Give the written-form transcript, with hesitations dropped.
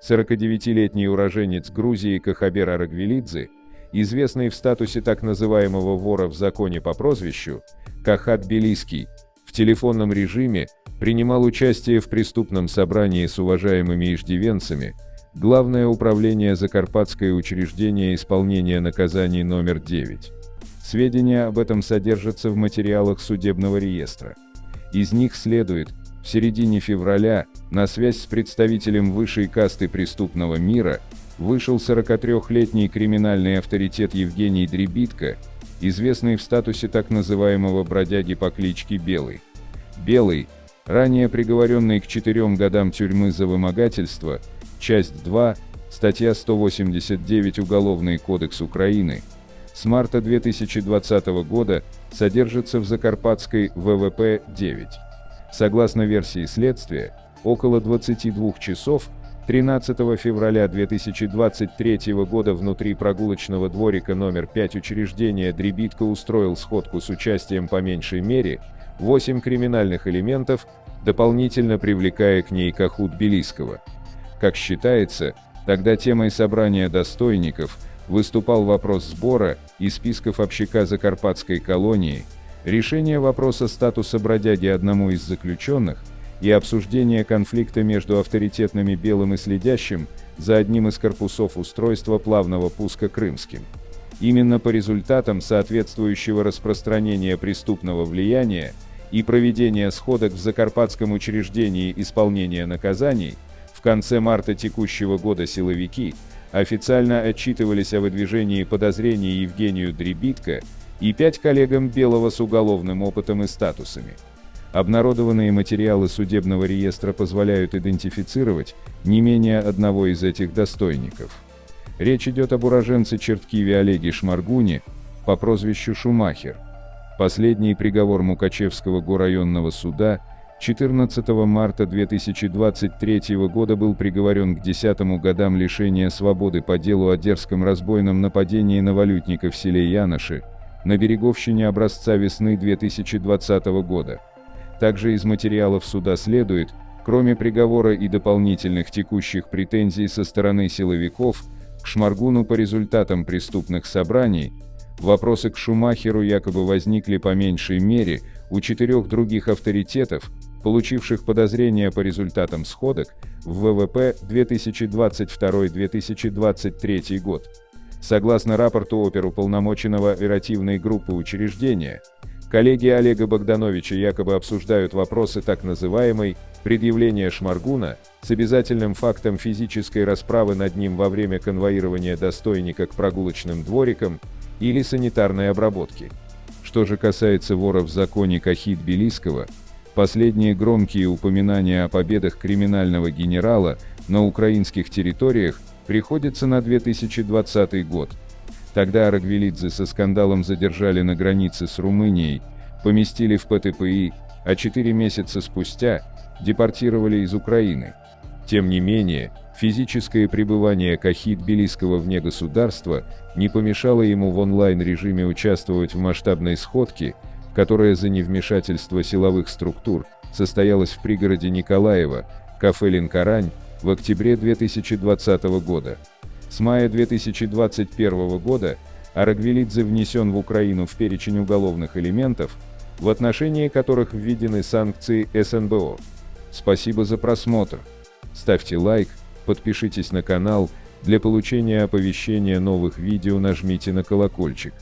49-летний уроженец Грузии Кахабер Арагвелидзе, известный в статусе так называемого вора в законе по прозвищу Кахат Тбилисский, в телефонном режиме принимал участие в преступном собрании с уважаемыми иждивенцами, Главное управление Закарпатское учреждение исполнения наказаний номер 9. Сведения об этом содержатся в материалах судебного реестра. Из них следует, в середине февраля на связь с представителем высшей касты преступного мира вышел 43-летний криминальный авторитет Евгений Дребитко, известный в статусе так называемого бродяги по кличке Белый. Белый, ранее приговоренный к 4 годам тюрьмы за вымогательство, часть 2, статья 189 Уголовный кодекс Украины, с марта 2020 года содержится в Закарпатской ВВП-9. Согласно версии следствия, около 22 часов 13 февраля 2023 года внутри прогулочного дворика номер 5 учреждения Дребитко устроил сходку с участием по меньшей мере 8 криминальных элементов, дополнительно привлекая к ней Каху Тбилисского. Как считается, тогда темой собрания достойников выступал вопрос сбора из списков общака Закарпатской колонии, решение вопроса статуса бродяги одному из заключенных и обсуждение конфликта между авторитетными Белым и следящим за одним из корпусов устройства плавного пуска Крымским. Именно по результатам соответствующего распространения преступного влияния и проведения сходок в Закарпатском учреждении исполнения наказаний в конце марта текущего года силовики официально отчитывались о выдвижении подозрений Евгению Дребитко и 5 коллегам Белого с уголовным опытом и статусами. Обнародованные материалы судебного реестра позволяют идентифицировать не менее одного из этих достойников. Речь идет об уроженце Черткиве Олеге Шмаргуне по прозвищу Шумахер. Последний приговор Мукачевского горрайонного суда 14 марта 2023 года был приговорен к 10 годам лишения свободы по делу о дерзком разбойном нападении на валютника в селе Яноши, на Береговщине образца весны 2020 года. Также из материалов суда следует, кроме приговора и дополнительных текущих претензий со стороны силовиков, к Шмаргуну по результатам преступных собраний, вопросы к Шумахеру якобы возникли по меньшей мере у 4 других авторитетов, получивших подозрения по результатам сходок в ВВП 2022-2023 год. Согласно рапорту оперуполномоченного оперативной группы учреждения, коллеги Олега Богдановича якобы обсуждают вопросы так называемой «предъявления Шмаргуна» с обязательным фактом физической расправы над ним во время конвоирования достойника к прогулочным дворикам или санитарной обработки. Что же касается вора в законе Кахи Тбилисского, последние громкие упоминания о победах криминального генерала на украинских территориях приходятся на 2020 год. Тогда Арагвелидзе со скандалом задержали на границе с Румынией, поместили в ПТПИ, а 4 месяца спустя депортировали из Украины. Тем не менее, физическое пребывание Кахи Тбилисского вне государства не помешало ему в онлайн-режиме участвовать в масштабной сходке, которая за невмешательство силовых структур состоялась в пригороде Николаева, кафе «Ленкарань», в октябре 2020 года. С мая 2021 года Арагвелидзе внесен в Украину в перечень уголовных элементов, в отношении которых введены санкции СНБО. Спасибо за просмотр. Ставьте лайк, подпишитесь на канал, для получения оповещения новых видео нажмите на колокольчик.